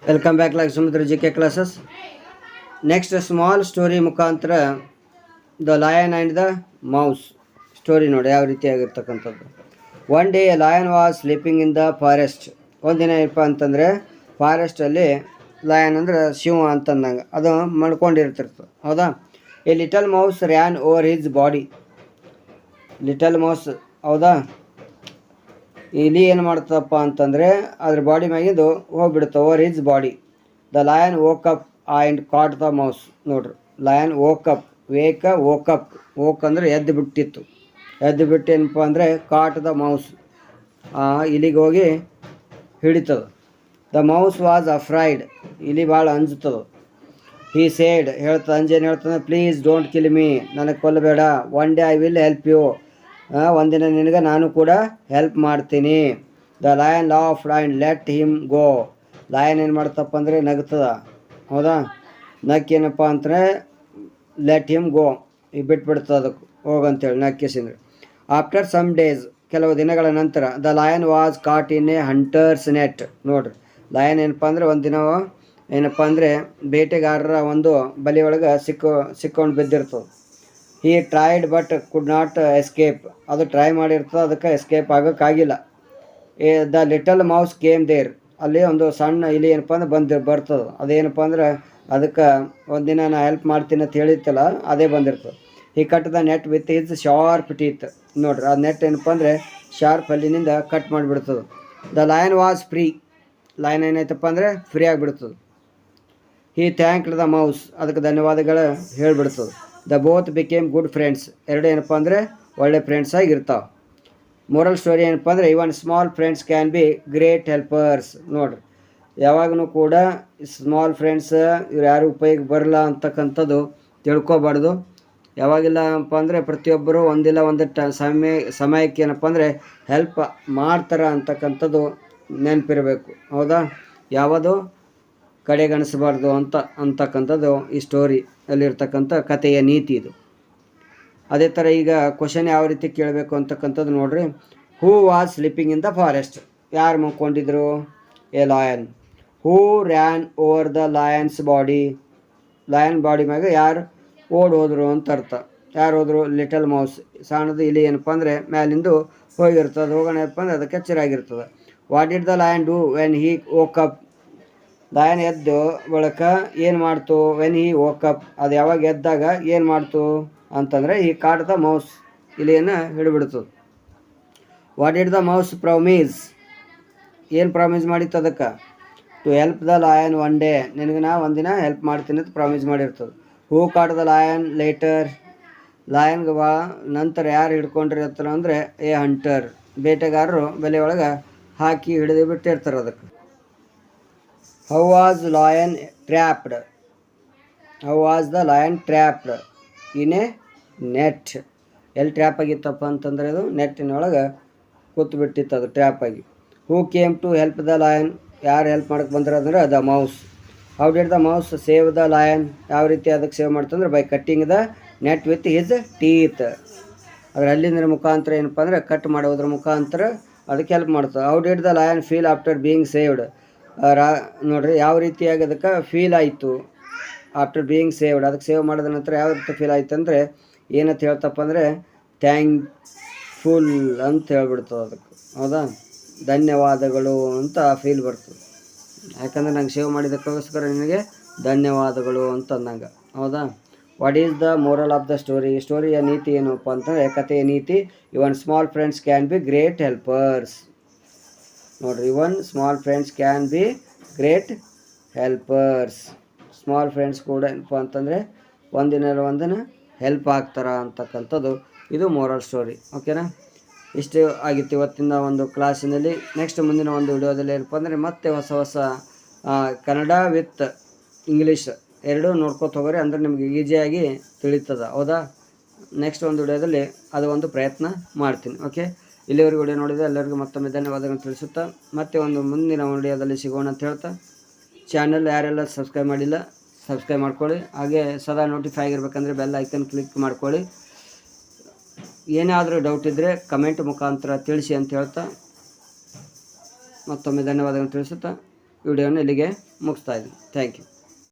Welcome back like Samudra G K classes. Next small story ಮುಖಾಂತರ the lion and the mouse story ನೋಡಿ ಯಾವ ರೀತಿಯಾಗಿರ್ತಕ್ಕಂಥದ್ದು. One day a lion was sleeping in the forest. ಒಂದಿನ ಏನಪ್ಪ ಅಂತಂದರೆ ಫಾರೆಸ್ಟಲ್ಲಿ lion ಅಂದ್ರೆ ಶಿವ ಅಂತಂದಂಗೆ ಅದು ಮಲ್ಕೊಂಡಿರ್ತಿರ್ತದೆ, ಹೌದಾ. A little mouse ran over his body. Little mouse, ಹೌದಾ, ಇಲಿ ಏನು ಮಾಡ್ತಪ್ಪ ಅಂತಂದರೆ ಅದ್ರ ಬಾಡಿ ಮ್ಯಾಗಿಂದು ಹೋಗ್ಬಿಡುತ್ತೆ over his body. The lion woke up and caught the mouse. ನೋಡ್ರಿ, ಲಯನ್ ವೋಕ್ ಅಪ್, ವೋಕ್ ಅಂದರೆ ಎದ್ದು ಬಿಟ್ಟಿತ್ತು. ಎದ್ದು ಬಿಟ್ಟು ಏನಪ್ಪ ಅಂದರೆ ಕಾಟ್ ದ ಮೌಸ್, ಇಲಿಗೆ ಹೋಗಿ ಹಿಡಿತದೆ. The mouse was afraid. ಇಲಿ ಭಾಳ ಅಂಜುತ್ತದೆ. ಹೀ ಸೇಡ್, ಅಂಜೇನು ಹೇಳ್ತಾನೆ, ಪ್ಲೀಸ್ ಡೋಂಟ್ ಕಿಲ್ ಮೀ, ನನಗೆ ಕೊಲ್ಲಬೇಡ. One day I will help you, ಒಂದಿನ ನಿನಗೆ ನಾನು ಕೂಡ ಹೆಲ್ಪ್ ಮಾಡ್ತೀನಿ. The lion laughed and let him go. Lion ಏನು ಮಾಡ್ತಪ್ಪ ಅಂದರೆ ನಗ್ತದ, ಹೌದಾ. ನಕ್ಕೇನಪ್ಪ ಅಂದರೆ ಲೆಟ್ ಹಿಮ್ ಗೋ, ಈಗ ಬಿಟ್ಬಿಡ್ತದೆ ಅದಕ್ಕೆ ಹೋಗಂತೇಳಿ ನಕ್ಕಿಸಿದ್ರೆ. ಆಫ್ಟರ್ ಸಮ್ ಡೇಸ್, ಕೆಲವು ದಿನಗಳ ನಂತರ, the lion was caught in a hunter's net. ನೋಡ್ರಿ, ಲಯನ್ ಏನಪ್ಪ ಅಂದರೆ ಒಂದಿನ ಏನಪ್ಪ ಅಂದರೆ ಬೇಟೆಗಾರರ ಒಂದು ಬಲಿ ಒಳಗೆ ಸಿಕ್ಕೊಂಡು ಬಿದ್ದಿರ್ತದೆ. He tried but could not escape. ಅದು ಟ್ರೈ ಮಾಡಿರ್ತದೆ, ಅದಕ್ಕೆ ಎಸ್ಕೇಪ್ ಆಗೋಕ್ಕಾಗಿಲ್ಲ. The little mouse came there. ಅಲ್ಲಿ ಒಂದು ಸಣ್ಣ ಇಲಿ ಏನಪ್ಪ ಅಂದ್ರೆ ಬರ್ತದೆ. ಅದೇನಪ್ಪ ಅಂದ್ರೆ ಅದಕ್ಕೆ ಒಂದಿನ ನಾ ಹೆಲ್ಪ್ ಮಾಡ್ತೀನಿ ಅಂತ ಹೇಳಿತ್ತಲ್ಲ, ಅದೇ ಬಂದಿರ್ತದೆ. He cut the net with his sharp teeth. ನೋಡ್ರಿ, ಆ ನೆಟ್ ಏನಪ್ಪ ಅಂದರೆ ಶಾರ್ಪ್ ಹಲ್ಲಿನಿಂದ ಕಟ್ ಮಾಡಿಬಿಡ್ತದೆ. The lion was free. Lion ಏನಾಯ್ತಪ್ಪ ಅಂದರೆ ಫ್ರೀ ಆಗಿಬಿಡ್ತದೆ. He thanked the mouse. ಅದಕ್ಕೆ ಧನ್ಯವಾದಗಳು ಹೇಳಿಬಿಡ್ತದೆ. The both became good friends. ಎರಡು ಏನಪ್ಪ ಅಂದರೆ ಒಳ್ಳೆ ಫ್ರೆಂಡ್ಸ್ ಆಗಿರ್ತಾವೆ. ಮೋರಲ್ ಸ್ಟೋರಿ ಏನಪ್ಪ ಅಂದರೆ even small friends can be great helpers. ನೋಡ್ರಿ, ಯಾವಾಗಲೂ ಕೂಡ ಸ್ಮಾಲ್ ಫ್ರೆಂಡ್ಸ್ ಇವ್ರು ಯಾರು ಉಪಯೋಗ ಬರಲ್ಲ ಅಂತಕ್ಕಂಥದ್ದು ತಿಳ್ಕೊಬಾರ್ದು. ಯಾವಾಗಿಲ್ಲಪ್ಪ ಅಂದರೆ ಪ್ರತಿಯೊಬ್ಬರು ಒಂದಿಲ್ಲ ಒಂದು ಸಮಯಕ್ಕೆ ಏನಪ್ಪ ಅಂದರೆ ಹೆಲ್ಪ್ ಮಾಡ್ತಾರೆ ಅಂತಕ್ಕಂಥದ್ದು ನೆನಪಿರಬೇಕು, ಹೌದಾ. ಯಾವುದು ಕಡೆಗಣಿಸಬಾರ್ದು ಅಂತಕ್ಕಂಥದ್ದು ಈ ಸ್ಟೋರಿ ಅಲ್ಲಿರ್ತಕ್ಕಂಥ ಕಥೆಯ ನೀತಿ ಇದು. ಅದೇ ಥರ ಈಗ ಕ್ವಶನ್ ಯಾವ ರೀತಿ ಕೇಳಬೇಕು ಅಂತಕ್ಕಂಥದ್ದು ನೋಡ್ರಿ. Who was sleeping in the forest. ಯಾರು ಮಲ್ಕೊಂಡಿದ್ರು? A lion. Who ran over the lion's body. Lion body ಮ್ಯಾಗ ಯಾರು ಹೋದ್ರು ಅಂತ ಅರ್ಥ. ಯಾರು ಹೋದ್ರು? ಲಿಟಲ್ ಮೌಸ್, ಸಣ್ಣದು ಇಲಿ ಏನಪ್ಪ ಅಂದರೆ ಮ್ಯಾಲಿಂದು ಹೋಗಿರ್ತದೆ. ಹೋಗೋಣಪ್ಪ ಅಂದರೆ ಅದಕ್ಕೆ ಎಚ್ಚರಾಗಿರ್ತದೆ. What did the lion do when he woke up. Lion ಎದ್ದು ಬಳಕ ಏನು ಮಾಡ್ತು? ವೆನ್ ಹಿ ವೋಕ್ ಅಪ್, ಅದು ಯಾವಾಗ ಎದ್ದಾಗ ಏನು ಮಾಡ್ತು ಅಂತಂದರೆ ಈ ಕಾಟ್ ದ ಮೌಸ್, ಇಲಿಯನ್ನು ಹಿಡಿಬಿಡ್ತದೆ. What did the mouse promise. ಏನು ಪ್ರಾಮಿಸ್ ಮಾಡಿತ್ತು ಅದಕ್ಕೆ? To help the lion one day. ನಿನಗೆ ನಾ ಒಂದಿನ ಹೆಲ್ಪ್ ಮಾಡ್ತೀನಿ ಅಂತ ಪ್ರಾಮಿಸ್ ಮಾಡಿರ್ತದೆ. Who caught the lion later. ಲಯನ್ಗೆ ನಂತರ ಯಾರು ಹಿಡ್ಕೊಂಡಿರ್ತಾರೆ ಅಂದರೆ ಎ ಹಂಟರ್. ಬೇಟೆಗಾರರು ಬೆಲೆ ಒಳಗೆ ಹಾಕಿ ಹಿಡಿದು ಬಿಟ್ಟಿರ್ತಾರೆ ಅದಕ್ಕೆ. How was lion trapped. How was the lion trapped in a net. ಎಲ್ಲಿ ಟ್ರ್ಯಾಪ್ ಆಗಿತ್ತಪ್ಪ ಅಂತಂದರೆ ಅದು ನೆಟ್ಟಿನೊಳಗೆ ಕೂತು ಬಿಟ್ಟಿತ್ತು, ಅದು ಟ್ರ್ಯಾಪ್ ಆಗಿ. Who came to help the lion. ಯಾರು ಹೆಲ್ಪ್ ಮಾಡಕ್ಕೆ ಬಂದ್ರೆ ಅಂದ್ರೆ the mouse. How did the mouse save the lion. ಯಾವ ರೀತಿ ಅದಕ್ಕೆ ಸೇವ್ ಮಾಡ್ತಂದ್ರೆ by cutting the net with his teeth. ಅದ್ರ ಹಲ್ಲಿನ ಮುಖಾಂತರ ಏನಪ್ಪ ಅಂದರೆ ಕಟ್ ಮಾಡೋದ್ರ ಮುಖಾಂತರ ಅದಕ್ಕೆ ಹೆಲ್ಪ್ ಮಾಡ್ತದೆ. How did the lion feel after being saved. ನೋಡ್ರಿ, ಯಾವ ರೀತಿಯಾಗಿ ಅದಕ್ಕೆ ಫೀಲ್ ಆಯಿತು ಆಫ್ಟರ್ ಬೀಯಿಂಗ್ ಸೇವ್ಡ್. ಅದಕ್ಕೆ ಸೇವ್ ಮಾಡಿದ ನಂತರ ಯಾವ ರೀತಿ ಫೀಲ್ ಆಯ್ತು ಅಂದರೆ ಏನಂತ ಹೇಳ್ತಪ್ಪ ಅಂದರೆ ಥ್ಯಾಂಕ್ಫುಲ್ ಅಂತ ಹೇಳ್ಬಿಡ್ತದೆ ಅದಕ್ಕೆ, ಹೌದಾ. ಧನ್ಯವಾದಗಳು ಅಂತ ಫೀಲ್ ಬರ್ತದೆ. ಯಾಕಂದರೆ ನಂಗೆ ಸೇವ್ ಮಾಡಿದ್ದಕ್ಕೋಸ್ಕರ ನಿನಗೆ ಧನ್ಯವಾದಗಳು ಅಂತ ಅಂದಂಗೆ, ಹೌದಾ. What is the moral of the story. ಸ್ಟೋರಿಯ ನೀತಿ ಏನಪ್ಪ ಅಂತಂದರೆ, ಕಥೆಯ ನೀತಿ, even small friends can be great helpers. ನೋಡ್ರಿ, even small friends can be great helpers. Small friends ಕೂಡ ಏನಪ್ಪ ಅಂತಂದರೆ ಒಂದಿನ ಹೆಲ್ಪ್ ಆಗ್ತಾರ ಅಂತಕ್ಕಂಥದ್ದು ಇದು ಮೋರಲ್ ಸ್ಟೋರಿ. ಓಕೆನಾ. ಇಷ್ಟು ಆಗಿತ್ತು ಇವತ್ತಿನ ಒಂದು ಕ್ಲಾಸಿನಲ್ಲಿ. ನೆಕ್ಸ್ಟ್ ಮುಂದಿನ ಒಂದು ವಿಡಿಯೋದಲ್ಲಿ ಏನಪ್ಪ ಅಂದರೆ ಮತ್ತೆ ಹೊಸ ಕನ್ನಡ ವಿತ್ ಇಂಗ್ಲೀಷ್ ಎರಡೂ ನೋಡ್ಕೊತ ಹೋಗೋರಿ, ಅಂದರೆ ನಿಮಗೆ ಈಸಿಯಾಗಿ ತಿಳಿತದೆ, ಹೌದಾ. ನೆಕ್ಸ್ಟ್ ಒಂದು ವಿಡಿಯೋದಲ್ಲಿ ಅದು ಒಂದು ಪ್ರಯತ್ನ ಮಾಡ್ತೀನಿ. ಓಕೆ, ಇಲ್ಲಿವರೆಗೂ ವಿಡಿಯೋ ನೋಡಿದರೆ ಎಲ್ಲರಿಗೂ ಮತ್ತೊಮ್ಮೆ ಧನ್ಯವಾದಗಳನ್ನು ತಿಳಿಸುತ್ತಾ ಮತ್ತೆ ಒಂದು ಮುಂದಿನ ವಿಡಿಯೋದಲ್ಲಿ ಸಿಗೋಣ ಅಂತ ಹೇಳ್ತಾ, ಚಾನಲ್ ಯಾರೆಲ್ಲ ಸಬ್ಸ್ಕ್ರೈಬ್ ಮಾಡಿಲ್ಲ ಸಬ್ಸ್ಕ್ರೈಬ್ ಮಾಡ್ಕೊಳ್ಳಿ. ಹಾಗೆ ಸದಾ ನೋಟಿಫೈ ಆಗಿರ್ಬೇಕಂದ್ರೆ ಬೆಲ್ ಐಕನ್ ಕ್ಲಿಕ್ ಮಾಡ್ಕೊಳ್ಳಿ. ಏನಾದರೂ ಡೌಟ್ ಇದ್ದರೆ ಕಮೆಂಟ್ ಮುಖಾಂತರ ತಿಳಿಸಿ ಅಂತ ಹೇಳ್ತಾ ಮತ್ತೊಮ್ಮೆ ಧನ್ಯವಾದಗಳನ್ನು ತಿಳಿಸುತ್ತಾ ವಿಡಿಯೋನ ಇಲ್ಲಿಗೆ ಮುಗಿಸ್ತಾ ಇದ್ದೀನಿ. Thank you.